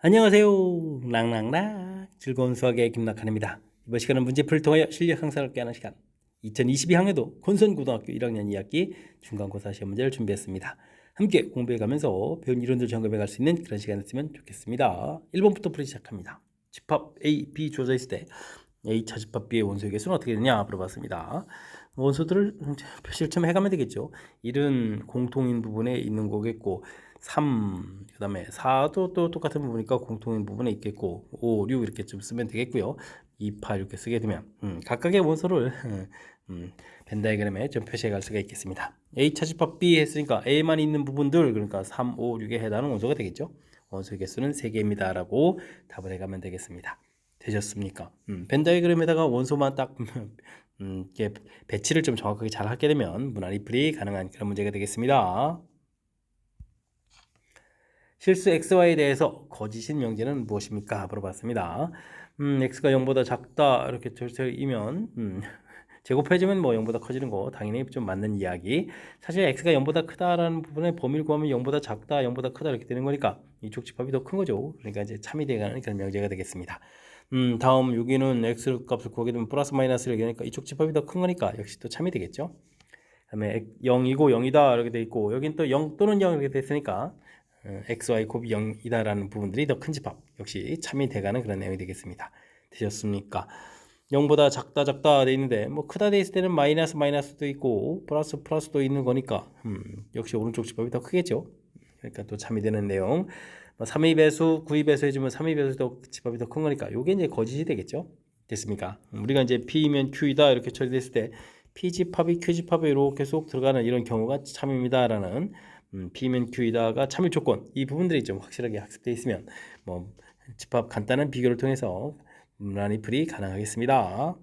안녕하세요. 랑랑랑 즐거운 수학의 김낙한입니다. 이번 시간은 문제풀이를 통하여 실력 향상을 꾀하는 시간 2022학년도 건선고등학교 1학년 2학기 중간고사 시험 문제를 준비했습니다. 함께 공부해가면서 배운 이론들 점검해 갈 수 있는 그런 시간이 됐으면 좋겠습니다. 1번부터 풀이 시작합니다. 집합 A, B 주어져 있을 때 A 차집합 B의 원소의 개수는 어떻게 되냐 물어봤습니다. 원소들을 표시를 좀 해가면 되겠죠. 1은 공통인 부분에 있는 거겠고 3, 그 다음에 4도 또 똑같은 부분이니까 공통인 부분에 있겠고 5, 6 이렇게 좀 쓰면 되겠고요. 2, 8 이렇게 쓰게 되면 각각의 원소를 벤 다이그램에 좀 표시해 갈 수가 있겠습니다. A 차집합 B 했으니까 A만 있는 부분들, 그러니까 3, 5, 6에 해당하는 원소가 되겠죠. 원소의 개수는 3개입니다 라고 답을 해가면 되겠습니다. 되셨습니까? 벤 다이그램에다가 원소만 딱 이렇게 배치를 좀 정확하게 잘 하게 되면 무난히 풀이 가능한 그런 문제가 되겠습니다. 실수 xy에 대해서 거짓인 명제는 무엇입니까? 물어봤습니다. x가 0보다 작다 이렇게 절이면 제곱해주면 뭐 0보다 커지는 거 당연히 좀 맞는 이야기. 사실 x가 0보다 크다라는 부분에 범위를 구하면 0보다 작다, 0보다 크다 이렇게 되는 거니까 이쪽 집합이 더 큰 거죠. 그러니까 이제 참이 되가는 그런 명제가 되겠습니다. 다음 여기는 x 값을 구하게 되면 플러스 마이너스를 얘기하니까 이쪽 집합이 더 큰 거니까 역시 또 참이 되겠죠. 그다음에 0이고 0이다 이렇게 돼 있고 여긴 또 0 또는 0 이렇게 됐으니까 x, y 곱이 0이다라는 부분들이 더 큰 집합 역시 참이 돼가는 그런 내용이 되겠습니다. 되셨습니까? 0보다 작다 돼 있는데 뭐 크다 돼 있을 때는 마이너스도 있고 플러스도 있는 거니까 역시 오른쪽 집합이 더 크겠죠. 그러니까 또 참이 되는 내용. 3의 배수, 9의 배수 해주면 3의 배수 집합이 더 큰 거니까 요게 이제 거짓이 되겠죠. 됐습니까? 우리가 이제 P면 Q이다 이렇게 처리됐을 때 P 집합이 Q 집합에 이렇게 쏙 들어가는 이런 경우가 참입니다라는 P면 Q이다가 참일 조건 이 부분들이 좀 확실하게 학습되어 있으면 뭐 집합 간단한 비교를 통해서 무난히 풀이 가능하겠습니다.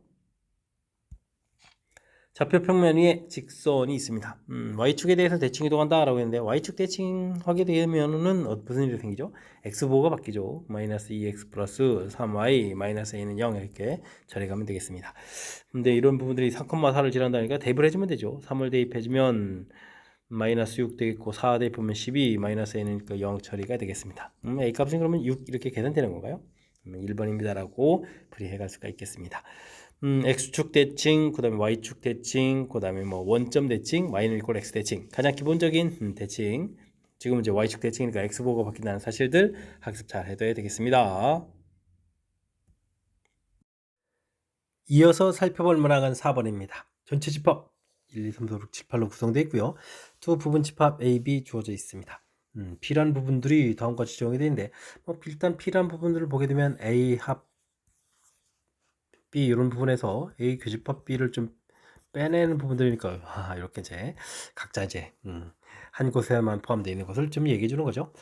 좌표 평면 위에 직선이 있습니다. Y축에 대해서 대칭 이동한다라고 했는데 Y축 대칭하게 되면은 무슨 일이 생기죠? X보호가 바뀌죠. 마이너스 2X 플러스 3Y 마이너스 A는 0 이렇게 처리가면 되겠습니다. 근데 이런 부분들이 3,4를 지난다니까 대입을 해주면 되죠. 3을 대입해주면 마이너스 6 되겠고 4 대입하면 12 마이너스 A는 0 처리가 되겠습니다. A 값은 그러면 6 이렇게 계산되는 건가요? 1번입니다 라고 풀이해 갈 수가 있겠습니다. X축 대칭, 그 다음에 Y축 대칭, 그 다음에 뭐 원점 대칭, Y는 이꼴 X 대칭. 가장 기본적인 대칭. 지금은 이제 Y축 대칭이니까 X보호가 바뀐다는 사실들 학습 잘 해둬야 되겠습니다. 이어서 살펴볼 문항은 4번입니다. 전체 집합 1, 2, 3, 4, 5, 6, 7, 8로 구성되어 있고요. 두 부분 집합 A, B 주어져 있습니다. P란 부분들이 다음과 같이 정이 되는데 일단 P란 부분들을 보게 되면 A 합 B 이런 부분에서 A 교집합 B를 좀 빼내는 부분들이니까 이렇게 이제 각자 이제 한 곳에만 포함되어 있는 것을 좀 얘기해 주는 거죠.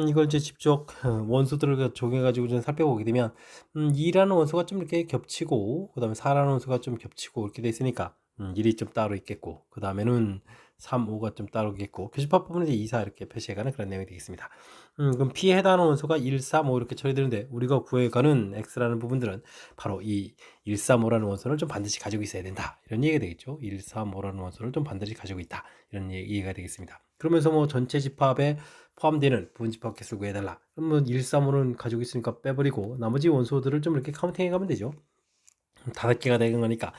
이걸 이제 직접 원소들을 적용해 가지고 좀 살펴보게 되면 2라는 원소가 좀 이렇게 겹치고 그다음에 4라는 원소가 좀 겹치고 이렇게 돼 있으니까 1이 좀 따로 있겠고 그다음에는 3, 5가 좀 따로 있겠고 교집합 부분은 이제 2, 4 이렇게 표시해가는 그런 내용이 되겠습니다. 그럼 P에 해당하는 원소가 1, 3, 5 이렇게 처리되는데 우리가 구해가는 X라는 부분들은 바로 이 135라는 원소를 좀 반드시 가지고 있어야 된다. 이런 얘기가 되겠죠. 135라는 원소를 좀 반드시 가지고 있다. 이런 얘기가 되겠습니다. 그러면서 뭐 전체 집합에 포함되는 부분 집합 개수를 구해달라. 그러면 135는 가지고 있으니까 빼버리고 나머지 원소들을 좀 이렇게 카운팅해 가면 되죠. 5개가 되는 거니까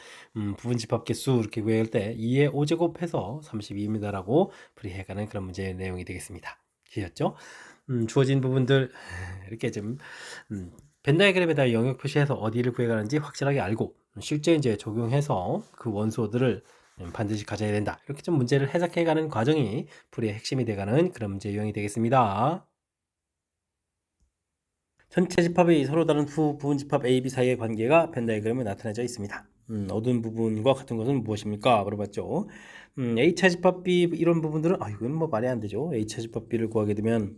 부분 집합 개수 이렇게 구할 때 2의 5제곱 해서 32입니다라고 풀이해가는 그런 문제의 내용이 되겠습니다. 이해졌죠? 주어진 부분들 이렇게 좀 벤 다이그램에다 영역 표시해서 어디를 구해가는지 확실하게 알고 실제 이제 적용해서 그 원소들을 반드시 가져야 된다. 이렇게 좀 문제를 해석해가는 과정이 풀이의 핵심이 돼가는 그런 문제 유형이 되겠습니다. 전체 집합이 서로 다른 두 부분 집합 A, B 사이의 관계가 벤 다이그램에 나타내져 있습니다. 어두운 부분과 같은 것은 무엇입니까? 물어봤죠. A차 집합 B 이런 부분들은 이건 뭐 말이 안 되죠. A차 집합 B를 구하게 되면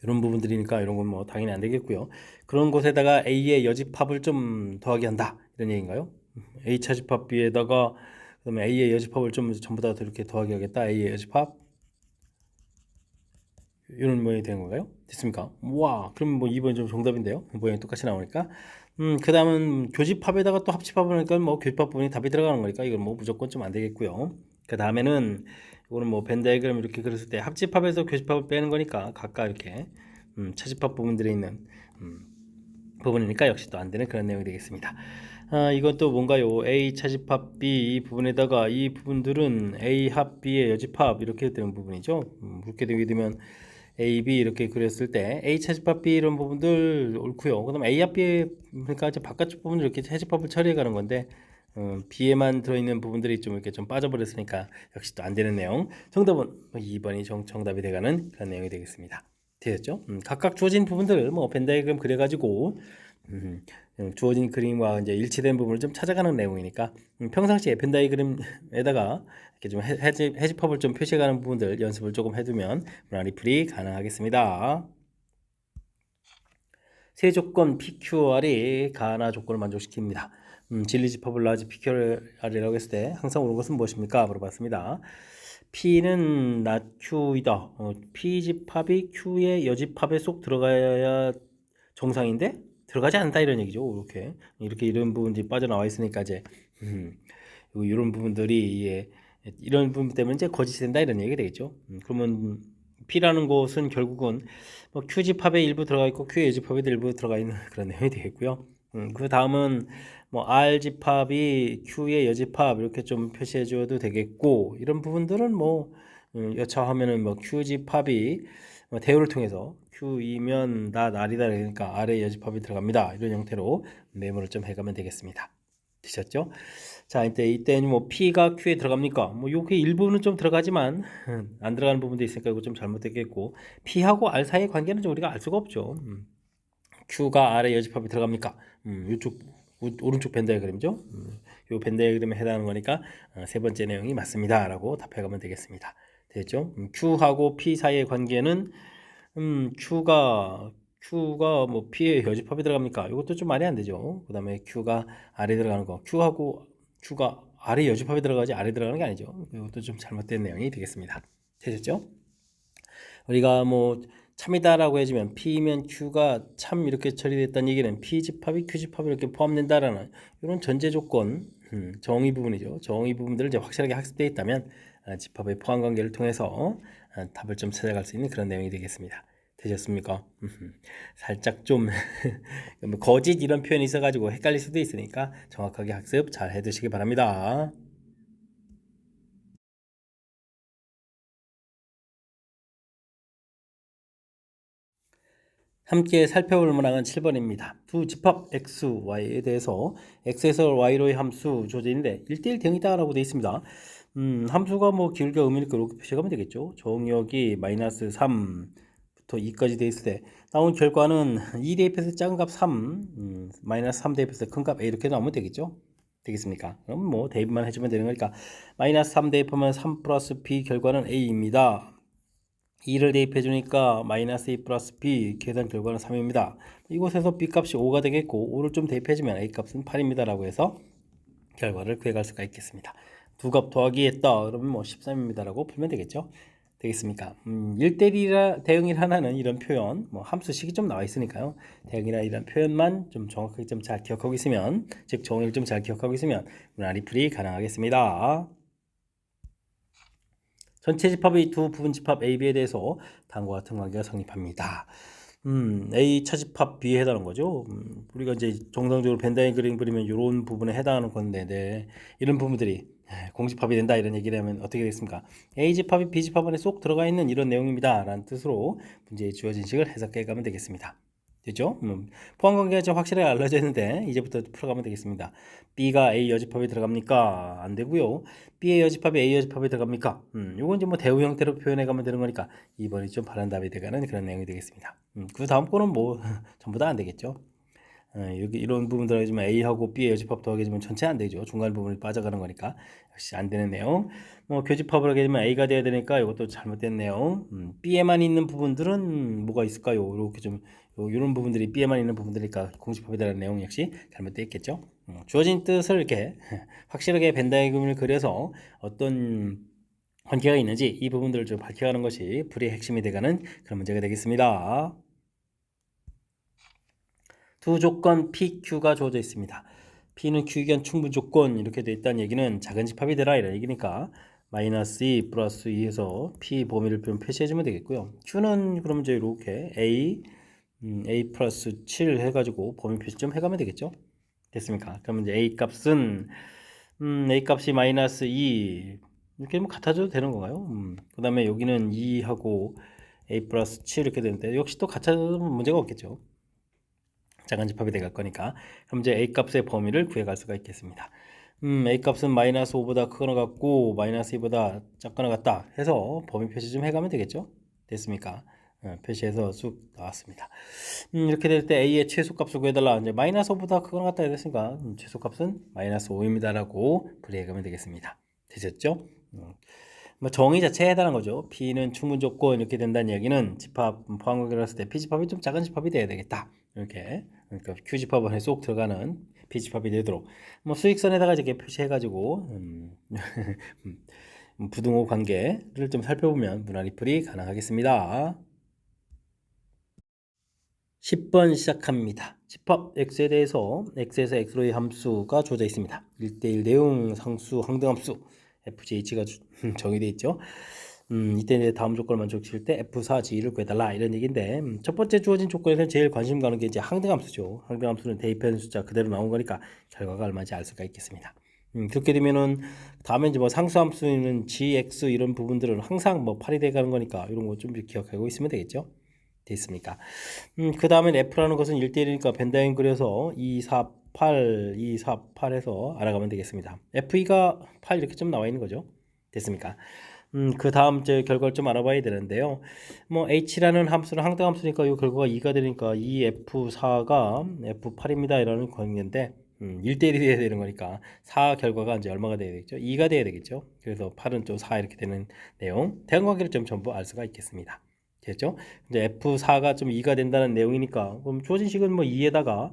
이런 부분들이니까 이런 건 뭐 당연히 안 되겠고요. 그런 곳에다가 A의 여집합을 좀 더하게 한다. 이런 얘기인가요? A차 집합 B에다가 그다음에 A의 여집합을 좀 전부 다 이렇게 더하게 하겠다. A의 여집합 이런 모양이 되는 건가요? 됐습니까? 와, 그럼 뭐 2번이 좀 정답인데요. 모양이 똑같이 나오니까. 그 다음은 교집합에다가 또 합집합을 하니까 뭐 교집합 부분이 답이 들어가는 거니까 이건 뭐 무조건 좀 안 되겠고요. 그 다음에는 이거는 뭐 벤 다이그램 이렇게 그렸을 때 합집합에서 교집합을 빼는 거니까 각각 이렇게 차집합 부분들이 있는 부분이니까 역시 또 안 되는 그런 내용이 되겠습니다. 이건 또 뭔가요? A 차집합 B 이 부분에다가 이 부분들은 A 합 B의 여집합 이렇게 되는 부분이죠. 그렇게 되게 되면 A, B 이렇게 그렸을 때 A 차집합 B 이런 부분들 옳고요. 그다음 A 합 B 그러니까 이제 바깥쪽 부분을 이렇게 차집합을 처리해 가는 건데 B에만 들어있는 부분들이 좀 이렇게 좀 빠져버렸으니까 역시 또 안 되는 내용. 정답은 2번이 정답이 돼가는 그런 내용이 되겠습니다. 되셨죠? 각각 주어진 부분들 뭐 벤다이그램 그려가지고 주어진 그림과 이제 일치된 부분을 좀 찾아가는 내용이니까 평상시에 벤다이그램에다가 이렇게 좀 해집합을 좀 표시해가는 부분들 연습을 조금 해두면 무난히 풀이 가능하겠습니다. 세 조건 PQR이 가나 조건을 만족시킵니다. 진리집합을 라지 PQR이라고 했을 때 항상 오는 것은 무엇입니까? 물어봤습니다. P는 not Q이다. P집합이 Q의 여집합에 쏙 들어가야 정상인데 들어가지 않다 이런 얘기죠. 이렇게 이런 부분들이 빠져나와 있으니까 이제 이런 부분들이 이런 부분 때문에 이제 거짓이 된다 이런 얘기가 되겠죠. 그러면 P라는 것은 결국은 뭐 Q집합에 일부 들어가 있고 Q의 여집합에도 일부 들어가 있는 그런 내용이 되겠고요. 그 다음은 뭐 R집합이 Q의 여집합 이렇게 좀 표시해 줘도 되겠고 이런 부분들은 뭐 여차하면은 뭐 Q집합이 대우를 통해서 Q이면 나 R이다 그러니까 R의 여집합이 들어갑니다. 이런 형태로 메모를 좀 해가면 되겠습니다. 되셨죠? 자, 이때는 뭐 P가 Q에 들어갑니까? 뭐 요게 일부는 좀 들어가지만 안 들어가는 부분도 있으니까 이거 좀 잘못됐겠고 P하고 R 사이의 관계는 좀 우리가 알 수가 없죠. Q가 R의 여집합이 들어갑니까? 이쪽 오른쪽 벤 다이어그램이죠. 요 벤 다이어그램에 해당하는 거니까 세 번째 내용이 맞습니다라고 답해가면 되겠습니다. 됐죠? Q하고 P 사이의 관계는 Q가 뭐 P의 여집합이 들어갑니까? 이것도 좀 말이 안 되죠. 그 다음에 Q가 R에 들어가는 거 Q가 R의 여집합이 들어가지 R에 들어가는 게 아니죠. 이것도 좀 잘못된 내용이 되겠습니다. 되셨죠? 우리가 뭐 참이다라고 해주면 P면 Q가 참 이렇게 처리됐다는 얘기는 P집합이 Q집합이 이렇게 포함된다라는 이런 전제 조건 정의 부분이죠. 정의 부분들을 이제 확실하게 학습되어 있다면 집합의 포함 관계를 통해서 답을 좀 찾아갈 수 있는 그런 내용이 되겠습니다. 되셨습니까? 살짝 좀 뭐 거짓 이런 표현이 있어가지고 헷갈릴 수도 있으니까 정확하게 학습 잘 해두시기 바랍니다. 함께 살펴볼 문항은 7번입니다. 두 집합 x, y에 대해서 x에서 y로의 함수 조제인데 1대1 대응이다 라고 되어 있습니다. 함수가 뭐 기울기가 의미니까 이렇게 표시하면 되겠죠. 정역이 마이너스 3부터 2까지 되어 있을 때 나온 결과는 2 대입해서 작은 값 3, 마이너스 3 대입해서 큰 값 a 이렇게 나오면 되겠죠. 되겠습니까? 그럼 뭐 대입만 해주면 되는 거니까 마이너스 3 대입하면 3 플러스 b 결과는 a입니다. 2를 대입해 주니까 마이너스 2 플러스 b 계산 결과는 3입니다. 이곳에서 b 값이 5가 되겠고 5를 좀 대입해 주면 a 값은 8입니다 라고 해서 결과를 구해갈 수가 있겠습니다. 두 값 더하기 했다 그러면 뭐 13입니다 라고 풀면 되겠죠. 되겠습니까? 1대1 대응이라는 이런 표현 뭐 함수식이 좀 나와 있으니까요. 대응이라 이런 표현만 좀 정확하게 좀 잘 기억하고 있으면 즉 정의를 좀 잘 기억하고 있으면 무난히 풀이 가능하겠습니다. 전체 집합의 두 부분 집합 A, B에 대해서 다음과 같은 관계가 성립합니다. A 차집합 B에 해당하는 거죠. 우리가 이제 정상적으로 벤 다이어그램 그리면 이런 부분에 해당하는 건데, 네. 이런 부분들이 공집합이 된다 이런 얘기를 하면 어떻게 되겠습니까? A 집합이 B 집합 안에 쏙 들어가 있는 이런 내용입니다. 라는 뜻으로 문제의 주어진 식을 해석해 가면 되겠습니다. 됐죠? 포함관계가 좀 확실하게 알려져 있는데 이제부터 풀어가면 되겠습니다. B가 A 여집합에 들어갑니까? 안 되고요. B의 여집합이 A 여집합에 들어갑니까? 요건 이제 뭐 대우 형태로 표현해 가면 되는 거니까 2번이 좀 바른 답이 되가는 그런 내용이 되겠습니다. 그 다음 거는 뭐 전부 다 안 되겠죠. 여기 이런 부분들 해주면 A하고 B의 여집합 더하기해주면 전체 안 되죠. 중간 부분이 빠져가는 거니까 역시 안 되는 내용. 뭐 교집합을 하게 되면 A가 돼야 되니까 이것도 잘못된 내용. B에만 있는 부분들은 뭐가 있을까요? 이렇게 좀 이런 부분들이 B에만 있는 부분들이니까 공집합에 대한 내용 역시 잘못되어 있겠죠. 주어진 뜻을 이렇게 확실하게 벤 다이어그램을 그려서 어떤 관계가 있는지 이 부분들을 좀 밝혀가는 것이 풀이의 핵심이 되가는 그런 문제가 되겠습니다. 두 조건 PQ가 주어져 있습니다. P는 Q이견 충분 조건 이렇게 돼 있다는 얘기는 작은 집합이 되라 이런 얘기니까 마이너스 2 플러스 2에서 P 범위를 좀 표시해주면 되겠고요. Q는 그럼 이제 이렇게 A 플러스 7 해가지고 범위 표시 좀 해가면 되겠죠. 됐습니까? 그러면 이제 A 값이 마이너스 2 이렇게 뭐 같아져도 되는 건가요? 그 다음에 여기는 2하고 A 플러스 7 이렇게 되는데 역시 또 같아져도 문제가 없겠죠. 작은 집합이 돼갈 거니까. 그럼 이제 A 값의 범위를 구해갈 수가 있겠습니다. A 값은 마이너스 5보다 크거나 같고 마이너스 2보다 작거나 같다 해서 범위 표시 좀 해가면 되겠죠. 됐습니까? 표시해서 쑥 나왔습니다. 이렇게 될 때 A의 최소값을 구해달라. 이제 마이너스 5보다 크거나 같다 했으니까 최소값은 마이너스 5입니다 라고 풀이해가면 되겠습니다. 되셨죠? 뭐 정의 자체에 해당하는 거죠. P는 충분 조건 이렇게 된다는 이야기는 집합 포함관계를 했을 때 P집합이 좀 작은 집합이 돼야 되겠다. 이렇게 그러니까 Q집합원에 쏙 들어가는 P집합이 되도록 뭐 수익선에다가 이렇게 표시해가지고 부등호 관계를 좀 살펴보면 무난히 풀이 가능하겠습니다. 10번 시작합니다. 집합 X에 대해서 X에서 X로의 함수가 주어져 있습니다. 1대1 내용 상수 항등함수 FGH가 정의되어 있죠. 이때 이제 다음 조건을 만족시킬 때 F4G를 구해달라 이런 얘기인데 첫 번째 주어진 조건에서 제일 관심 가는 게 이제 항등함수죠. 항등함수는 대입한 숫자 그대로 나온 거니까 결과가 얼마인지 알 수가 있겠습니다. 그렇게 되면은 다음에 이제 뭐 상수함수는 GX 이런 부분들은 항상 뭐 8이 돼가는 거니까 이런 거 좀 기억하고 있으면 되겠죠. 됐습니까? 그 다음엔 F라는 것은 1대1이니까 벤다인 그려서 2, 4, 8, 2, 4, 8 해서 알아가면 되겠습니다. FE가 8 이렇게 좀 나와 있는 거죠. 됐습니까? 그 다음 제 결과를 좀 알아봐야 되는데요. 뭐 H라는 함수는 항등함수니까 이 결과가 2가 되니까 2F4가 F8입니다. 이라는 관계인데 1대1이 돼야 되는 거니까 4 결과가 이제 얼마가 돼야 되겠죠? 2가 돼야 되겠죠? 그래서 8은 좀 4 이렇게 되는 내용 대응관계를 좀 전부 알 수가 있겠습니다. 됐죠? 이제 F4가 좀 2가 된다는 내용이니까 그럼 주어진 식은 뭐 2에다가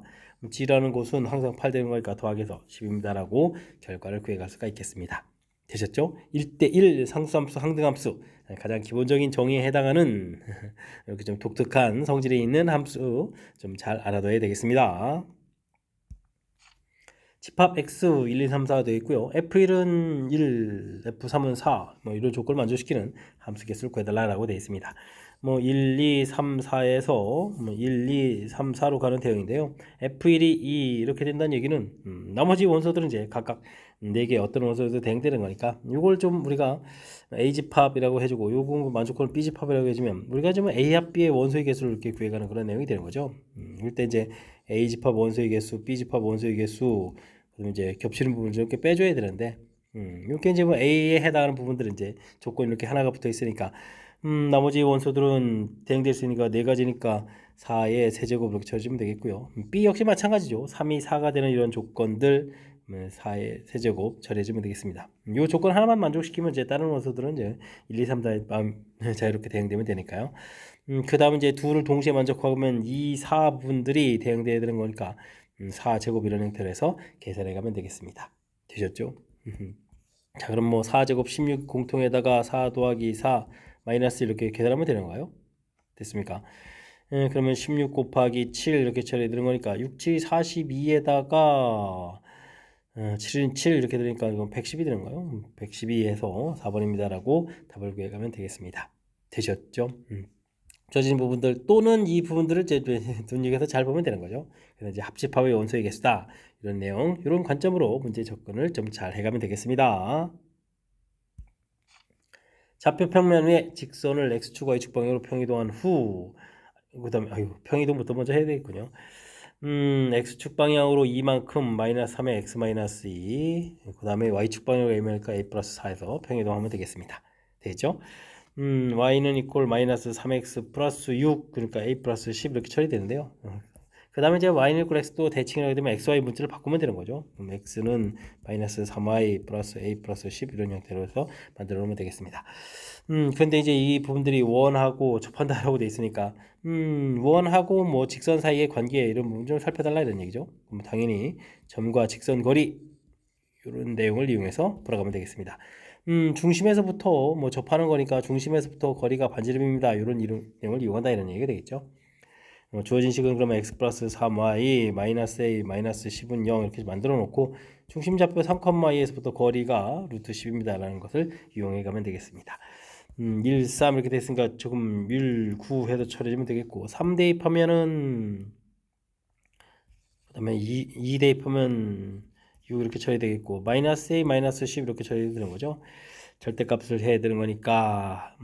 G라는 곳은 항상 8 되는 거니까 더하기해서 10입니다라고 결과를 구해갈 수가 있겠습니다. 되셨죠? 1대1 상수함수 항등함수 가장 기본적인 정의에 해당하는 이렇게 좀 독특한 성질이 있는 함수 좀 잘 알아둬야 되겠습니다. 집합 X 1, 2, 3, 4가 되어 있고요. F1은 1, F3은 4, 뭐 이런 조건을 만족시키는 함수 개수를 구해달라고 되어 있습니다. 뭐 1, 2, 3, 4에서 뭐 1, 2, 3, 4로 가는 대응인데요. F1이 2 이렇게 된다는 얘기는 나머지 원소들은 이제 각각 4개 어떤 원소에도 대응되는 거니까 이걸 좀 우리가 A집합이라고 해주고 요거 만족권을 B집합이라고 해주면 우리가 좀 A합 B의 원소의 개수를 이렇게 구해가는 그런 내용이 되는 거죠. 이때 이제 A집합 원소의 개수, B집합 원소의 개수, 그다음에 이제 겹치는 부분을 좀 이렇게 빼줘야 되는데, 이렇게 이제 뭐 A에 해당하는 부분들은 이제 조건이 이렇게 하나가 붙어 있으니까, 나머지 원소들은 대응될 수 있으니까 네 가지니까 4의 세제곱 이렇게 쳐주면 되겠고요. B 역시 마찬가지죠. 3이 4가 되는 이런 조건들 4의 세제곱 처리해주면 되겠습니다. 이 조건 하나만 만족시키면 이제 다른 원소들은 이제 1, 2, 3, 4 자유롭게 대응되면 되니까요. 그 다음 이제 둘을 동시에 만족하면 이 4분들이 대응되어야 되는 거니까 4제곱 이런 형태로 해서 계산해 가면 되겠습니다. 되셨죠? 자, 그럼 뭐 4제곱 16 공통에다가 4 더하기 4 마이너스 이렇게 계산하면 되는가요? 됐습니까? 그러면 16 곱하기 7 이렇게 처리해 되는 거니까 6, 7, 42에다가 7인 7 이렇게 되니까 이건 110이 되는가요? 112에서 4번입니다 라고 답을 구해가면 되겠습니다. 되셨죠? 주어진 부분들 또는 이 부분들을 이제 눈여겨서 잘 보면 되는 거죠. 그래서 이제 합집합의 원소의 개수다 이런 내용, 이런 관점으로 문제 접근을 좀 잘 해가면 되겠습니다. 좌표 평면 위에 직선을 x축, y축 방향으로 평이동한 후, 그다음에 평이동부터 먼저 해야 되겠군요. x축 방향으로 2만큼 마이너스 3의 x 마이너스 2, 그다음에 y축 방향으로 a면니까 a 플러스 4에서 평이동하면 되겠습니다. 되겠죠? y는 이꼴 마이너스 3x 플러스 6 그러니까 a 플러스 10 이렇게 처리되는데요. 그 다음에 이제 y는 이꼴 x도 대칭을 하게 되면 xy 문자를 바꾸면 되는 거죠. 그럼 x는 마이너스 3y 플러스 a 플러스 10 이런 형태로 해서 만들어 놓으면 되겠습니다. 그런데 이제 이 부분들이 원하고 접한다라고 돼 있으니까 원하고 뭐 직선 사이의 관계 이런 부분 좀 살펴달라 이런 얘기죠. 그럼 당연히 점과 직선 거리 이런 내용을 이용해서 풀어가면 되겠습니다. 중심에서부터 뭐 접하는 거니까 중심에서부터 거리가 반지름입니다. 이런 내용을 이용한다 이런 얘기가 되겠죠. 주어진 식은 그러면 x 플러스 3y 마이너스 a 마이너스 10은 0 이렇게 만들어 놓고 중심좌표 3,2에서부터 거리가 루트 10입니다 라는 것을 이용해 가면 되겠습니다. 1, 3 이렇게 됐으니까 조금 1, 9 해서 처리하면 되겠고 3 대입하면은 그 다음에 2 대입하면 6 이렇게 처리되겠고 마이너스 a 마이너스 10 이렇게 처리되는 거죠. 절대값을 해야 되는 거니까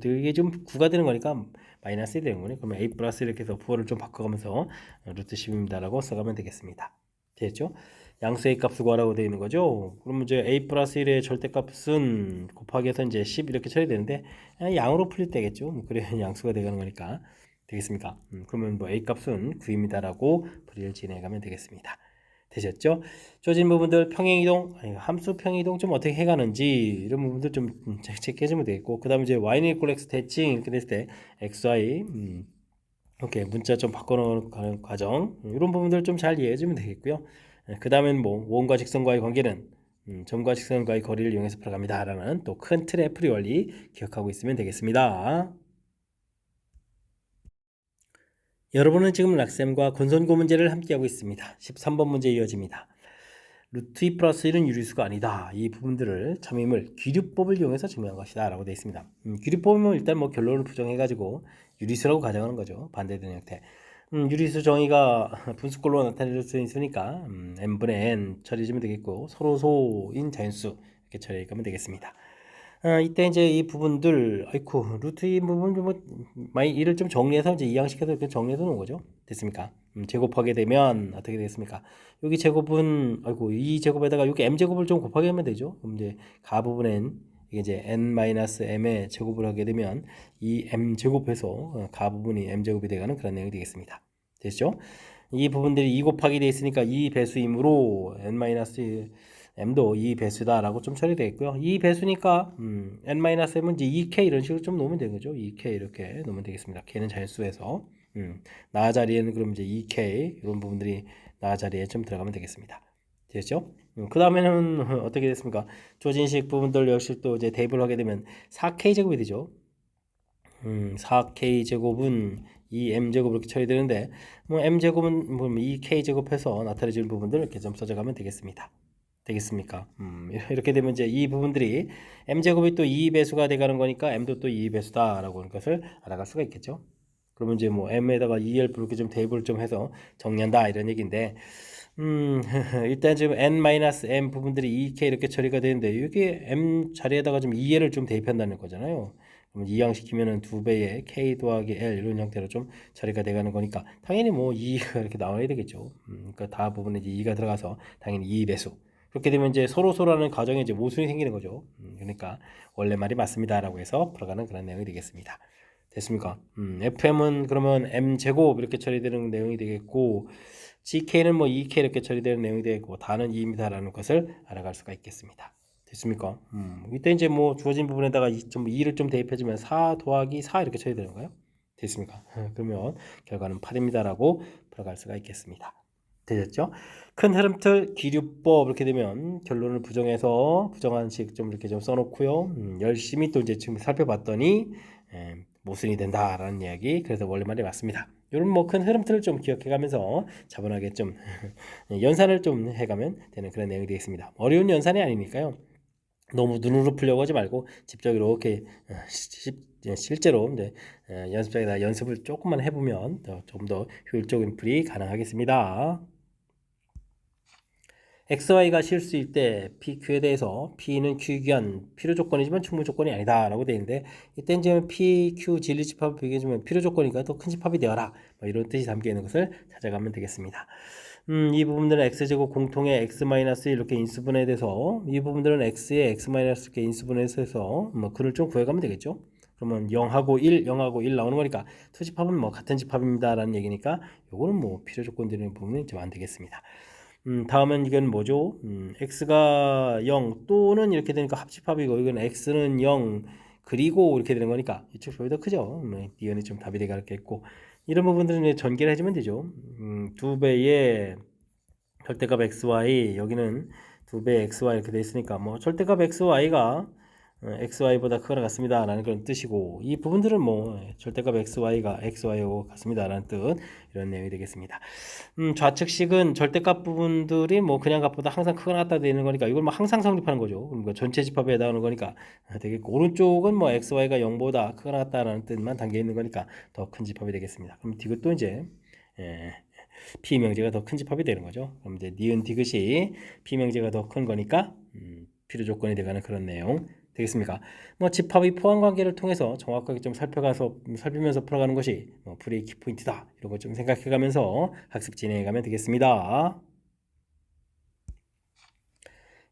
이게 좀 9가 되는 거니까 마이너스 이 되는 거네. 그러면 a 플러스 이렇게 해서 부호를 좀 바꿔가면서 루트 10입니다 라고 써가면 되겠습니다. 됐죠? 양수 a 값을 구하라고 되어 있는 거죠. 그러면 이제 a 플러스 1의 절대값은 곱하기 해서 이제 10 이렇게 처리되는데 양으로 풀릴 때겠죠. 그래야 양수가 되는 거니까 되겠습니까? 그러면 뭐 a 값은 9입니다 라고 풀이를 진행하면 되겠습니다. 되셨죠? 주어진 부분들 평행이동, 함수 평행이동 좀 어떻게 해가는지 이런 부분들 좀 체크해주면 되겠고 그 다음에 이제 y는 equal x 대칭 이렇게 됐을 때 xy 이렇게 문자 좀 바꿔놓는 과정 이런 부분들 좀 잘 이해해주면 되겠고요. 그 다음엔 뭐 원과 직선과의 관계는 점과 직선과의 거리를 이용해서 풀어갑니다 라는 또 큰 틀의 풀이 원리 기억하고 있으면 되겠습니다. 여러분은 지금 락셈과 건선고 문제를 함께하고 있습니다. 13번 문제 이어집니다. 루트 2 플러스 1은 유리수가 아니다. 이 부분들을 참임을 귀류법을 이용해서 증명한 것이다 라고 되어 있습니다. 귀류법은 일단 뭐 결론을 부정해가지고 유리수라고 가정하는 거죠. 반대되는 형태. 유리수 정의가 분수꼴로 나타낼 수 있으니까 n분의 n 처리해주면 되겠고 서로소인 자연수 이렇게 처리하면 되겠습니다. 이때 이제 이 부분들, 아이쿠, 루트 이 부분 뭐 많이 이를 좀 정리해서 이제 이항시켜서 이렇게 정리해서 놓은 거죠. 됐습니까? 제곱하게 되면 어떻게 되겠습니까? 여기 제곱은, 아이고, 이 제곱에다가 여기 m 제곱을 좀 곱하게 하면 되죠. 그럼 이제 가부분엔 이게 이제 n-m의 제곱을 하게 되면 이 m 제곱해서 가부분이 m 제곱이 되가는 그런 내용이 되겠습니다. 됐죠? 이 부분들이 2 곱하기 돼 있으니까 2 배수이므로 n-m도 2 배수다라고 좀 처리되겠고요. 2 배수니까 n-m은 이제 2k 이런 식으로 좀 놓으면 되는 거죠. 2k 이렇게 놓으면 되겠습니다. k는 자연수에서 나 자리에는 그럼 이제 2k 이런 부분들이 나 자리에 좀 들어가면 되겠습니다. 됐죠? 그 다음에는 어떻게 됐습니까? 조진식 부분들 역시 또 이제 대입을 하게 되면 4k 제곱이 되죠. 4k 제곱은 2m제곱 이렇게 처리되는데 뭐 m제곱은 뭐 2k 제곱해서 나타내주는 부분들 이렇게 좀 써져가면 되겠습니다. 되겠습니까? 이렇게 되면 이제 이 부분들이 m제곱이 또 2배수가 돼가는 거니까 m도 또 2배수다라고 하는 것을 알아갈 수가 있겠죠. 그러면 이제 뭐 m에다가 2l 이렇게 좀 대입을 좀 해서 정리한다 이런 얘기인데 일단 지금 n-m 부분들이 2k 이렇게 처리가 되는데 이게 m 자리에다가 좀 2l을 좀 대입한다는 거잖아요. 그럼 이항시키면은 2배의 k 더하기 l 이런 형태로 좀 처리가 돼가는 거니까 당연히 뭐 2가 이렇게 나와야 되겠죠. 그러니까 다 부분에 이제 2가 들어가서 당연히 2배수. 그렇게 되면 이제 서로라는 과정에 이제 모순이 생기는 거죠. 그러니까 원래 말이 맞습니다라고 해서 풀어가는 그런 내용이 되겠습니다. 됐습니까? fm은 그러면 m 제곱 이렇게 처리되는 내용이 되겠고 gk는 뭐 2k 이렇게 처리되는 내용이 되겠고 다는 2입니다라는 것을 알아갈 수가 있겠습니다. 됐습니까? 이때 이제 뭐 주어진 부분에다가 2를 좀 대입해주면 4 더하기 4 이렇게 처리되는 거예요. 됐습니까? 그러면 결과는 8입니다라고 풀어갈 수가 있겠습니다. 되셨죠? 큰 흐름틀 기류법 이렇게 되면 결론을 부정해서 부정한 식 좀 이렇게 좀 써놓고요. 열심히 또 이제 지금 살펴봤더니 모순이 된다라는 이야기. 그래서 원래 말이 맞습니다. 이런 뭐 큰 흐름틀을 좀 기억해가면서 차분하게 좀 연산을 좀 해가면 되는 그런 내용이 되겠습니다. 어려운 연산이 아니니까요. 너무 눈으로 풀려고 하지 말고 직접 이렇게 실제로 연습장에다 연습을 조금만 해보면 좀 더 효율적인 풀이 가능하겠습니다. XY가 실수일 때 PQ에 대해서 P는 Q에 귀한 필요 조건이지만 충분 조건이 아니다 라고 되어 있는데 이때 이제 PQ 진리집합을 비교해주면 필요 조건이니까 더 큰 집합이 되어라 뭐 이런 뜻이 담겨 있는 것을 찾아가면 되겠습니다. 이 부분들은 X제곱 공통의 X-1 이렇게 인수분해에 대해서 이 부분들은 X의 X- 이렇게 인수분해해서 해서 뭐 그를 좀 구해가면 되겠죠. 그러면 0하고 1, 0하고 1 나오는 거니까 투집합은 뭐 같은 집합입니다 라는 얘기니까 요거는 뭐 필요 조건 되는 부분은 좀 안 되겠습니다. 다음은 이건 뭐죠? x가 0 또는 이렇게 되니까 합집합이고 이건 x는 0 그리고 이렇게 되는 거니까 이쪽 표이 더 크죠. 이언이 좀 답이 되겠고 이런 부분들은 이제 전개를 해주면 되죠. 2배의 절대값 xy 여기는 2배 xy 이렇게 돼 있으니까 뭐 절대값 xy가 xy보다 크거나 같습니다 라는 그런 뜻이고, 이 부분들은 뭐 절대값 xy하고 같습니다 라는 뜻, 이런 내용이 되겠습니다. 좌측식은 절대값 부분들이 뭐 그냥 값보다 항상 크거나 같다 되는 거니까 이걸 뭐 항상 성립하는 거죠. 그러니까 전체 집합에 해당하는 거니까 되겠고, 오른쪽은 뭐 xy가 0보다 크거나 같다라는 뜻만 담겨 있는 거니까 더 큰 집합이 되겠습니다. 그럼 디귿도 이제 P명제가 더 큰 집합이 되는 거죠. 그럼 이제 니은 디귿이 P명제가 더 큰 거니까 필요 조건이 돼가는 그런 내용 되겠습니까? 뭐 집합의 포함 관계를 통해서 정확하게 좀 살피면서 풀어가는 것이 뭐 풀이의 키포인트다, 이런 거 좀 생각해가면서 학습 진행해가면 되겠습니다.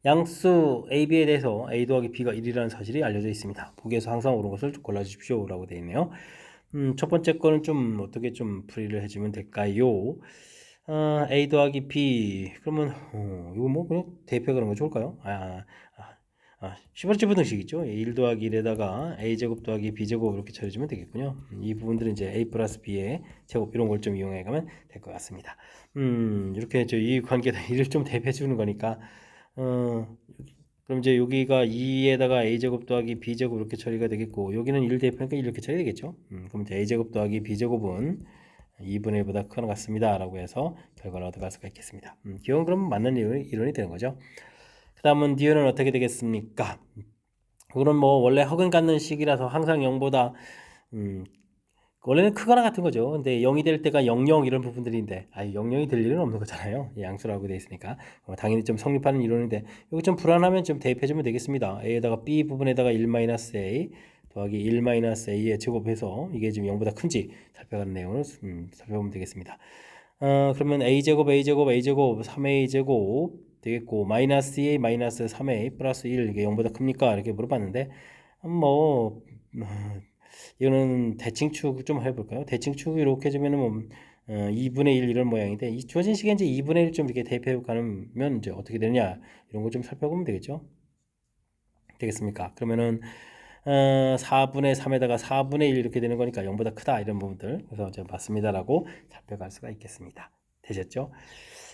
양수 AB에 대해서 A 더하기 B가 1이라는 사실이 알려져 있습니다. 보기에서 항상 옳은 것을 골라주십시오 라고 되어 있네요. 첫 번째 거는 좀 어떻게 좀 풀이를 해주면 될까요? A 더하기 B, 그러면 이거 뭐 그냥 대입해 가는 거 좋을까요? 10번째 부등식이죠. 1 더하기 1에다가 A제곱 더하기 B제곱 이렇게 처리해주면 되겠군요. 이 부분들은 이제 A 플러스 B의 제곱 이런 걸 좀 이용해 가면 될 것 같습니다. 이렇게 이 관계다 1을 좀 대입해 주는 거니까 그럼 이제 여기가 2에다가 A제곱 더하기 B제곱 이렇게 처리가 되겠고, 여기는 1 대입하니까 이렇게 처리되겠죠. 그럼 이제 A제곱 더하기 B제곱은 2분의 1보다 크거나 같습니다 라고 해서 결과를 얻어갈 수가 있겠습니다. 기억은 그럼 맞는 이론이 되는 거죠. 그 다음은 디어는 어떻게 되겠습니까? 그건 뭐 원래 허근 갖는 식이라서 항상 0보다 원래는 크거나 같은 거죠. 근데 0이 될 때가 00 이런 부분들인데 00이 될 일은 없는 거잖아요. 양수라고 되어 있으니까 당연히 좀 성립하는 이론인데, 여기 좀 불안하면 좀 대입해주면 되겠습니다. A에다가 B 부분에다가 1-A 더하기 1-A의 제곱해서 이게 지금 0보다 큰지 살펴가는 내용을 살펴보면 되겠습니다. 그러면 A제곱 3A제곱 되겠고, 마이너스 2A 마이너스 3A 플러스 1 이게 0보다 큽니까? 이렇게 물어봤는데 뭐 이거는 대칭축 좀 해볼까요? 대칭축 이렇게 해주면은 뭐 2분의 1 이런 모양인데, 이 주어진 시간에 이제 2분의 1 좀 이렇게 대입해 가면 이제 어떻게 되느냐, 이런 거 좀 살펴보면 되겠죠. 되겠습니까? 그러면은 4분의 3에다가 4분의 1 이렇게 되는 거니까 0보다 크다, 이런 부분들. 그래서 이제 맞습니다라고 살펴갈 수가 있겠습니다. 되셨죠?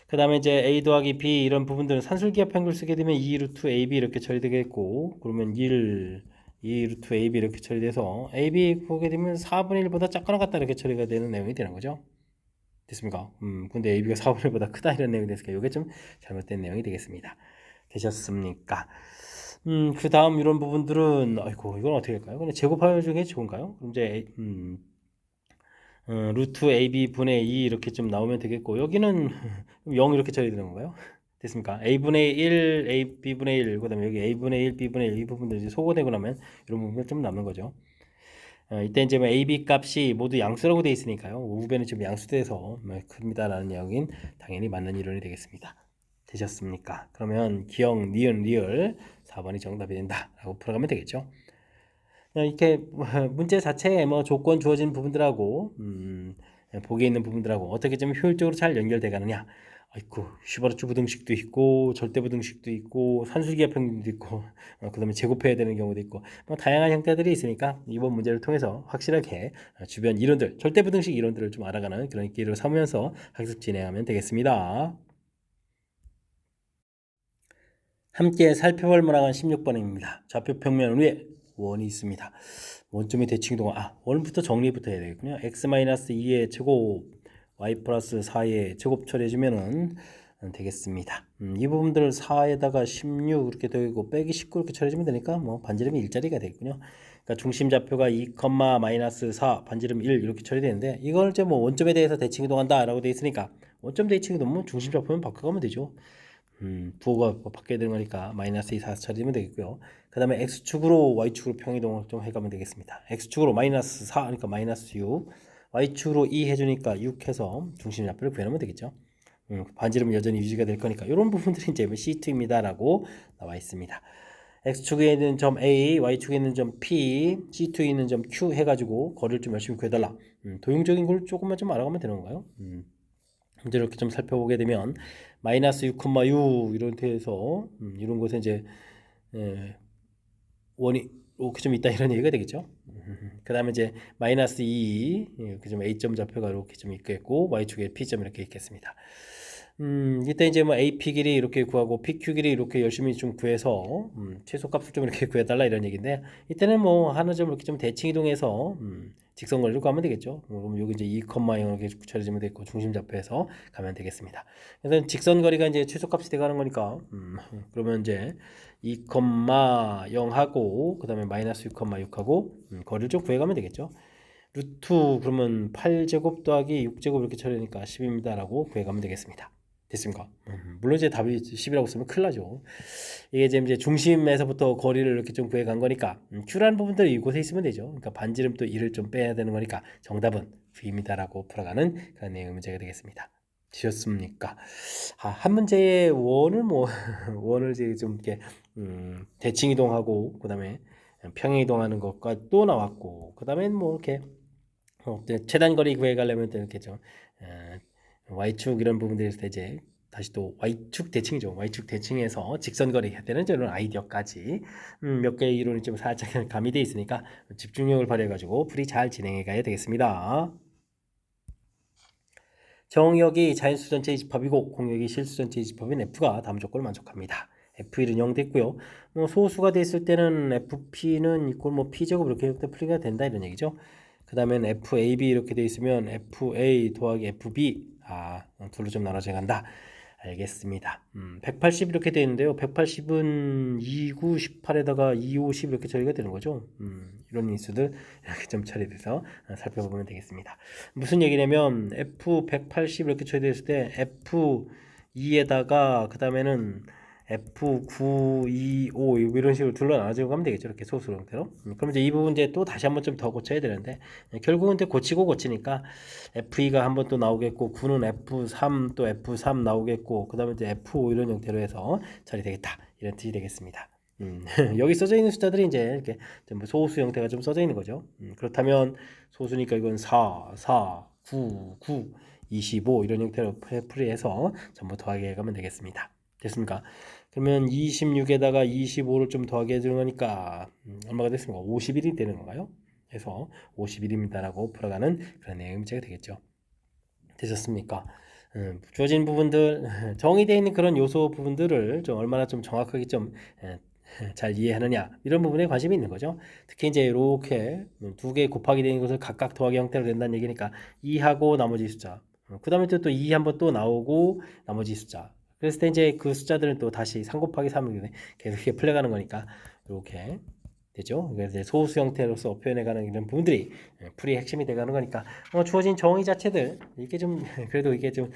그 다음에 이제 A 더하기 B 이런 부분들은 산술기합 행구를 쓰게 되면 2 루트 AB 이렇게 처리되겠고, 그러면 2 루트 AB 이렇게 처리돼서 AB 보게 되면 4분의 1보다 작거나 같다 이렇게 처리가 되는 내용이 되는 거죠. 됐습니까? 근데 AB가 4분의 1보다 크다 이런 내용이 됐으니까 이게 좀 잘못된 내용이 되겠습니다. 되셨습니까? 그 다음 이런 부분들은 아이고 이건 어떻게 할까요? 그냥 제곱하여 중에 좋은가요? 그럼 이제 루트 AB 분의 2 이렇게 좀 나오면 되겠고, 여기는 0 이렇게 처리되는 건가요? 됐습니까? A분의 1, B분의 1, 그 다음에 여기 A분의 1, B분의 1 이 부분들이 이제 소거되고 나면 이런 부분이 좀 남는 거죠. 이때 이제 뭐 AB 값이 모두 양수라고 되어 있으니까요. 우변이 좀 양수돼서 뭐 큽니다라는 이야기는 당연히 맞는 이론이 되겠습니다. 되셨습니까? 그러면 기억, 니은, 리을 4번이 정답이 된다라고 풀어가면 되겠죠. 이렇게 문제 자체에 뭐 조건 주어진 부분들하고 보기에 있는 부분들하고 어떻게 좀 효율적으로 잘 연결돼 가느냐. 아이고, 슈바르츠 부등식도 있고 절대 부등식도 있고 산술기하 평균도 있고 그다음에 제곱해야 되는 경우도 있고 뭐 다양한 형태들이 있으니까 이번 문제를 통해서 확실하게 주변 이론들, 절대 부등식 이론들을 좀 알아가는 그런 기회를 삼으면서 학습 진행하면 되겠습니다. 함께 살펴볼 문항은 16번입니다. 좌표 평면 위에 원이 있습니다. 원점의 대칭이동안 원부터 정리부터 해야 되겠군요. x-2의 제곱 y 플러스 4의 제곱 처리해주면은 되겠습니다. 이 부분들을 4에다가 16 이렇게 되고 빼기 19 이렇게 처리해주면 되니까 뭐 반지름이 일자리가 되겠군요. 그러니까 중심 좌표가 2, 마이너스 4 반지름 1 이렇게 처리되는데, 이걸 이제 뭐 원점에 대해서 대칭 이동한다 라고 되어 있으니까 원점 대칭 이동은 중심 좌표만 바꿔가면 되죠. 부호가 바뀌어야 되는 거니까 마이너스 2, 4 처리되면 되겠고요. 그 다음에 x축으로 y축으로 평이동을 좀 해가면 되겠습니다. x축으로 마이너스 4 그러니까 마이너스 6, y축으로 2 해주니까 6 해서 중심 좌표를 구해놓으면 되겠죠. 반지름은 여전히 유지가 될 거니까 이런 부분들이 이제 C2입니다 라고 나와 있습니다. x축에 있는 점 A, y축에 있는 점 P, C2에 있는 점 Q 해가지고 거리를 좀 열심히 구해달라. 도형적인 걸 조금만 좀 알아가면 되는 건가요? 이제 이렇게 좀 살펴보게 되면 마이너스 6,6 이런 데에서 이런 곳에 이제 원이 이렇게 좀 있다 이런 얘기가 되겠죠. 그 다음에 이제 마이너스 2 이렇게 좀 A점 좌표가 이렇게 좀 있겠고 y축에 P점 이렇게 있겠습니다. 이때 이제 뭐 AP 길이 이렇게 구하고 PQ 길이 이렇게 열심히 좀 구해서 최소값을 좀 이렇게 구해달라 이런 얘기인데, 이때는 뭐 하나 좀 이렇게 좀 대칭 이동해서 직선거리를 구하면 되겠죠. 그럼 여기 이제 2,0 이렇게 붙여지면 되고 중심 좌표에서 가면 되겠습니다. 그래서 직선거리가 이제 최소값이 돼가는 거니까 그러면 이제 2,0 하고 그다음에 마이너스 6,6하고 거리를 좀 구해가면 되겠죠. 루트 그러면 8제곱 더하기 6제곱 이렇게 처리하니까 10입니다라고 구해가면 되겠습니다. 됐습니까? 물론 이제 답이 10이라고 쓰면 큰일 나죠. 이게 이제 중심에서부터 거리를 이렇게 좀 구해간 거니까 Q라는 부분들이 이곳에 있으면 되죠. 그러니까 반지름 또 1을 좀 빼야 되는 거니까 정답은 V입니다라고 풀어가는 그런 내용의 문제가 되겠습니다. 되셨습니까? 한 문제의 원을 뭐 원을 이제 좀 이렇게 대칭 이동하고 그다음에 평행 이동하는 것과 또 나왔고 그다음에 뭐 이렇게 최단 거리 구해가려면 또 이렇게 좀 Y축 이런 부분들에 서 이제 다시 또 Y축 대칭이죠. Y축 대칭에서 직선거리 해야 되는 이런 아이디어까지 몇 개의 이론이 좀 살짝 가미되어 있으니까 집중력을 발휘해가지고 풀이 잘 진행해 가야 되겠습니다. 정역이 자연수 전체의 집합이고 공역이 실수 전체의 집합인 F가 다음 조건을 만족합니다. F1은 0 됐고요. 뭐 소수가 됐을 때는 FP는 이꼴 뭐 P제곱 이렇게 풀이가 된다 이런 얘기죠. 그 다음엔 FAB 이렇게 돼 있으면 FA 더하기 FB 둘로 좀 나눠져 간다. 알겠습니다. 180 이렇게 되어 있는데요. 180은 29, 18에다가 2, 50 이렇게 처리가 되는 거죠. 이런 인수들 이렇게 좀 처리돼서 살펴보면 되겠습니다. 무슨 얘기냐면 F180 이렇게 처리됐을 때 F2에다가 그 다음에는 F9, 2, 5 이런 식으로 둘러 나눠지고 가면 되겠죠. 이렇게 소수 형태로. 그럼 이제 이 부분 이제 또 다시 한번 좀 더 고쳐야 되는데 결국은 이제 고치고 고치니까 F2가 한번 또 나오겠고 9는 F3 또 F3 나오겠고 그 다음에 이제 F5 이런 형태로 해서 처리되겠다 이런 뜻이 되겠습니다. 여기 써져 있는 숫자들이 이제 이렇게 전부 소수 형태가 좀 써져 있는 거죠. 그렇다면 소수니까 이건 4, 4, 9, 9, 25 이런 형태로 풀이해서 전부 더하게 해가면 되겠습니다. 됐습니까? 그러면 26에다가 25를 좀 더하게 해주는 거니까 얼마가 됐습니까? 51이 되는 건가요? 그래서 51입니다라고 풀어가는 그런 내용의 문제가 되겠죠. 되셨습니까? 주어진 부분들 정의되어 있는 그런 요소 부분들을 좀 얼마나 좀 정확하게 좀 잘 이해하느냐 이런 부분에 관심이 있는 거죠. 특히 이제 이렇게 두 개 곱하기 되는 것을 각각 더하기 형태로 된다는 얘기니까 2하고 나머지 숫자 그 다음에 또 2 한번 또 나오고 나머지 숫자 그랬을 때 이제 그 숫자들은 또 다시 3 곱하기 3을 계속 이렇게 풀려가는 거니까 이렇게 되죠. 그래서 소수 형태로서 표현해가는 이런 부분들이 풀이의 핵심이 돼가는 거니까 주어진 정의 자체들 이게 좀 그래도 이게 좀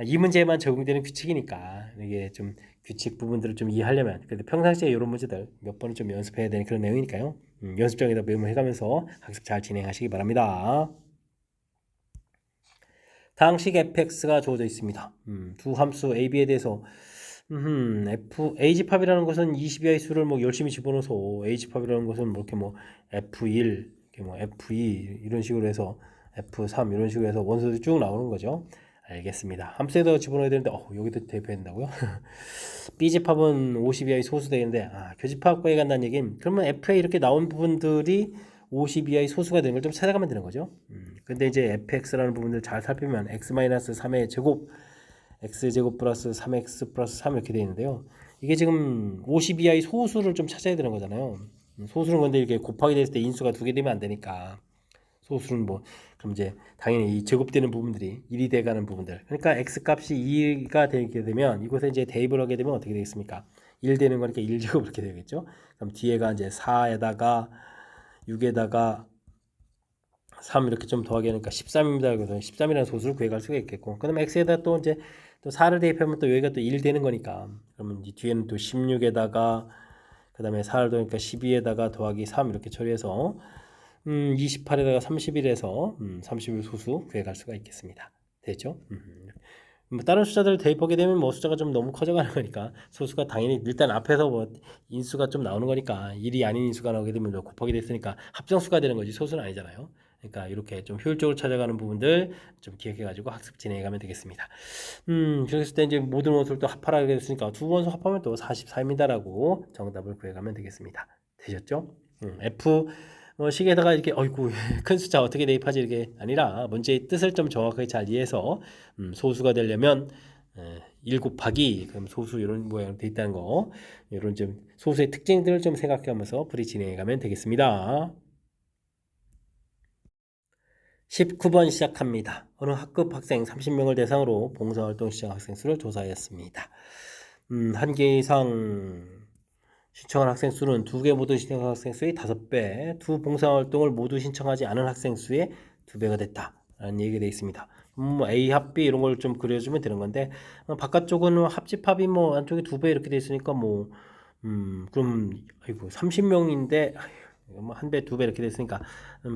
이 문제에만 적용되는 규칙이니까 이게 좀 규칙 부분들을 좀 이해하려면 그래도 평상시에 이런 문제들 몇 번은 좀 연습해야 되는 그런 내용이니까요. 연습장에다 메모해가면서 학습 잘 진행하시기 바랍니다. 다항식 fx가 주어져 있습니다. 두 함수 a, b에 대해서 a 집합이라는 것은 20이하의 수를 뭐 열심히 집어넣어서 a 집합이라는 것은 뭐 이렇게 뭐 f1, 이렇게 뭐 f2 이런 식으로 해서 f3 이런 식으로 해서 원소들이 쭉 나오는 거죠. 알겠습니다. 함수에다 집어넣어야 되는데 여기도 대입된다고요? B집합은 50 이하의 소수 되겠는데 교집합과에 간다는 얘기는 그러면 F에 이렇게 나온 부분들이 50 이하의 소수가 되는 걸 좀 찾아가면 되는 거죠. 근데 이제 fx라는 부분을 잘 살피면 x-3의 제곱 x제곱 플러스 3x 플러스 3 이렇게 되어 있는데요. 이게 지금 50 이하의 소수를 좀 찾아야 되는 거잖아요. 소수는 근데 이렇게 곱하기 됐을 때 인수가 두 개 되면 안 되니까 소수는 뭐 그럼 이제 당연히 이 제곱되는 부분들이 1이 돼가는 부분들 그러니까 x값이 2가 되게 되면 이곳에 이제 대입을 하게 되면 어떻게 되겠습니까? 1 되는 거니까 1제곱 이렇게 되겠죠. 그럼 뒤에가 이제 4에다가 6에다가 3 이렇게 좀 더하게 하니까 13입니다. 그래서 13이라는 소수를 구해갈 수가 있겠고 그다음에 x에다 또 이제 또 4를 대입하면 또 여기가 또 1 되는 거니까 그러면 이 뒤에는 또 16에다가 그 다음에 4를 더하니까 12에다가 더하기 3 이렇게 처리해서 28에다가 31에서 31 소수 구해갈 수가 있겠습니다. 됐죠? 뭐 다른 숫자들을 대입하게 되면 뭐 숫자가 좀 너무 커져가는 거니까 소수가 당연히 일단 앞에서 뭐 인수가 좀 나오는 거니까 1이 아닌 인수가 나오게 되면 뭐 곱하기 됐으니까 합성수가 되는 거지 소수는 아니잖아요. 그러니까 이렇게 좀 효율적으로 찾아가는 부분들 좀 기억해가지고 학습 진행해가면 되겠습니다. 그랬을 때 이제 모든 원소를 또 합하라고 했으니까 두 원소 합하면 또 44입니다라고 정답을 구해가면 되겠습니다. 되셨죠? F 식에다가 이렇게 어이구 큰 숫자 어떻게 대입하지 이게 아니라 문제의 뜻을 좀 정확하게 잘 이해해서 소수가 되려면 1 곱하기 그럼 소수 이런 모양으로 되어 있다는 거, 이런 좀 소수의 특징들을 좀 생각하면서 풀이 진행해 가면 되겠습니다. 19번 시작합니다. 어느 학급 학생 30명을 대상으로 봉사활동 시청 학생 수를 조사하였습니다. 1개 이상 신청한 학생 수는 2개 모두 신청한 학생 수의 5배, 두 봉사활동을 모두 신청하지 않은 학생 수의 2배가 됐다 라는 얘기가 되어 있습니다. A 합 B 이런 걸 좀 그려주면 되는 건데, 바깥쪽은 합집합이 뭐 안쪽에 2배 이렇게 되어 있으니까 뭐 그럼 아이고 30명인데 뭐 1배, 2배 이렇게 됐으니까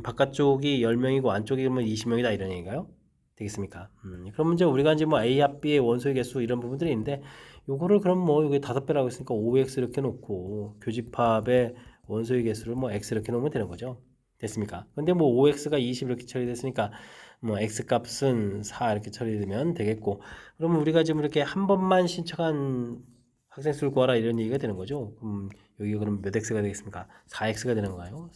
바깥쪽이 10명이고 안쪽이 그러면 20명이다 이런 얘기인가요? 되겠습니까? 그러면 이제 우리가 이제 뭐 A 합 B의 원소의 개수 이런 부분들이 있는데, 요거를 그럼 뭐 여기 5배라고 했으니까 5x 이렇게 놓고 교집합의 원소의 개수를 뭐 x 이렇게 놓으면 되는 거죠. 됐습니까? 근데 뭐 5x가 20 이렇게 처리됐으니까 뭐 x 값은 4 이렇게 처리되면 되겠고, 그러면 우리가 지금 이렇게 한 번만 신청한 학생 수를 구하라 이런 얘기가 되는 거죠. 여기가 그럼 몇 x가 되겠습니까? 4x가 되는 건가요?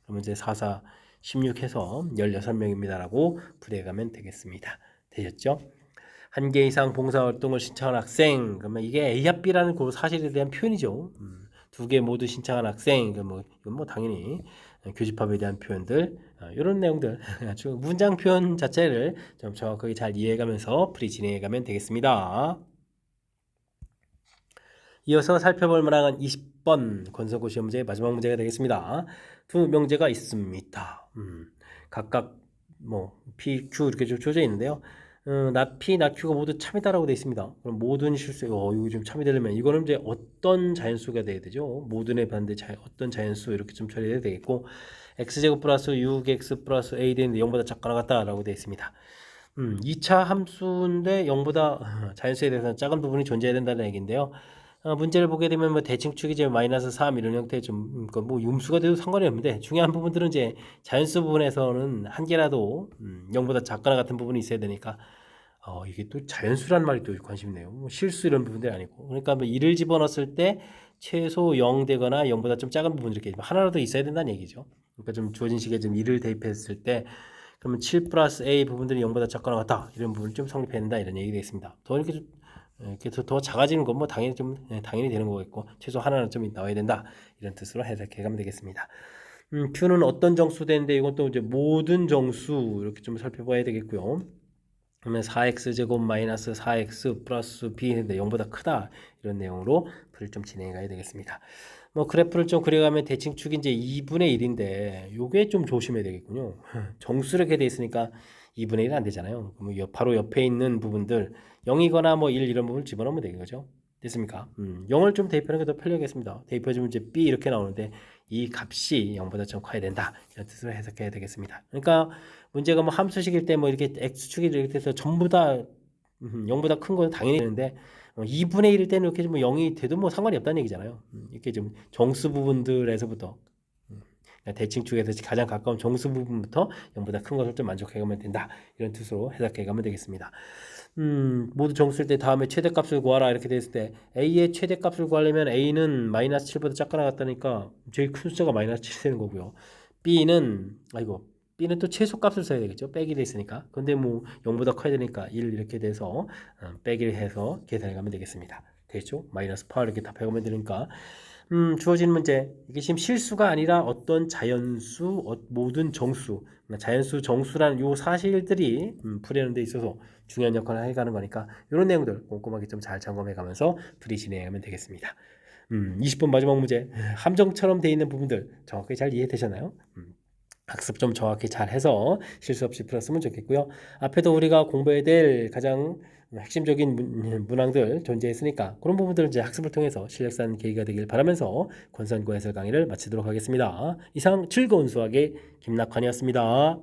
그러면 이제 4, 4, 16 해서 16명입니다 라고 풀이해가면 되겠습니다. 되셨죠? 1개 이상 봉사활동을 신청한 학생, 그러면 이게 A 합 B라는 그 사실에 대한 표현이죠. 2개 모두 신청한 학생, 이건 뭐 당연히 교집합에 대한 표현들, 이런 내용들, 문장 표현 자체를 좀 정확하게 잘 이해해가면서 풀이 진행해가면 되겠습니다. 이어서 살펴볼 만한 20번 권선고 시험 문제의 마지막 문제가 되겠습니다. 두 명제가 있습니다. 각각 뭐 P, Q 이렇게 좀 주어져 있는데요. not P, not Q가 모두 참이다라고 되어 있습니다. 그럼 모든 실수, 이거 좀 참이 되려면 이거는 이제 어떤 자연수가 돼야 되죠? 모든의 반대 어떤 자연수 이렇게 좀 처리해야 되겠고, x제곱 플러스 6x 플러스 a 되는데 0보다 작거나 같다라고 되어 있습니다. 2차 함수인데 0보다 자연수에 대해서 작은 부분이 존재해야 된다는 얘기인데요. 문제를 보게 되면 뭐 대칭축이 이제 마이너스 3 이런 형태의 좀 뭐 음수가 돼도 상관이 없는데, 중요한 부분들은 이제 자연수 부분에서는 한 개라도 0보다 작거나 같은 부분이 있어야 되니까, 이게 또 자연수란 말이 또 관심 있네요. 뭐 실수 이런 부분들이 아니고, 그러니까 뭐 1을 집어넣었을 때 최소 0 되거나 0보다 좀 작은 부분 이렇게 하나라도 있어야 된다는 얘기죠. 그러니까 좀 주어진 식에 좀 1을 대입했을 때, 그러면 7 플러스 a 부분들이 0보다 작거나 같다 이런 부분을 좀 성립해야 된다 이런 얘기가 되겠습니다. 더 이렇게 더 작아지는 건 뭐 당연히 당연히 되는 거겠고, 최소 하나는 좀 나와야 된다 이런 뜻으로 해석해 가면 되겠습니다. Q는 어떤 정수 되는데, 이것도 이제 모든 정수 이렇게 좀 살펴봐야 되겠고요. 그러면 4x 제곱 마이너스 4x 플러스 b인데 0보다 크다 이런 내용으로 풀을 좀 진행해 가야 되겠습니다. 뭐 그래프를 좀 그려가면 대칭축이 이제 2분의 1인데 요게 좀 조심해야 되겠군요. 정수로 이렇게 돼 있으니까 2분의 1 안 되잖아요. 그럼 바로 옆에 있는 부분들 0이거나 뭐 1 이런 부분을 집어넣으면 되는 거죠. 됐습니까? 0을 좀 대입하는 게 더 편리하겠습니다. 대입해주면 이제 b 이렇게 나오는데 이 값이 0보다 좀 커야 된다 이런 뜻으로 해석해야 되겠습니다. 그러니까 문제가 뭐 함수식일 때 뭐 이렇게 x축이 이렇게 돼서 전부 다 0보다 큰 건 당연히 되는데, 2분의 1일 때는 이렇게 뭐 0이 돼도 뭐 상관이 없다는 얘기잖아요. 이렇게 좀 정수 부분들에서부터, 대칭축에서 가장 가까운 정수 부분부터 0보다 큰 것을 좀 만족해 가면 된다 이런 뜻으로 해석해 가면 되겠습니다. 모두 정수일 때 다음에 최대값을 구하라 이렇게 됐을 때, a의 최대값을 구하려면 a는 마이너스 7보다 작거나 같다니까 제일 큰 숫자가 마이너스 7 되는 거고요. b는 또 최소값을 써야 되겠죠. 빼기를 했으니까. 근데 뭐 0보다 커야 되니까 1 이렇게 돼서 빼기를 해서 계산해 가면 되겠습니다. 되죠? 마이너스 8 이렇게 답해가면 되니까, 주어진 문제, 이게 지금 실수가 아니라 어떤 자연수, 모든 정수, 자연수, 정수라는 요 사실들이 풀이하는 데 있어서 중요한 역할을 해가는 거니까, 이런 내용들 꼼꼼하게 좀 잘 점검해 가면서 풀이 진행하면 되겠습니다. 20번 마지막 문제, 함정처럼 되어 있는 부분들 정확하게 잘 이해되셨나요? 학습 좀 정확히 잘 해서 실수 없이 풀었으면 좋겠고요. 앞에도 우리가 공부해야 될 가장 핵심적인 문항들 존재했으니까, 그런 부분들을 이제 학습을 통해서 실력 쌓는 계기가 되길 바라면서 권선고 해설 강의를 마치도록 하겠습니다. 이상 즐거운 수학의 김낙환이었습니다.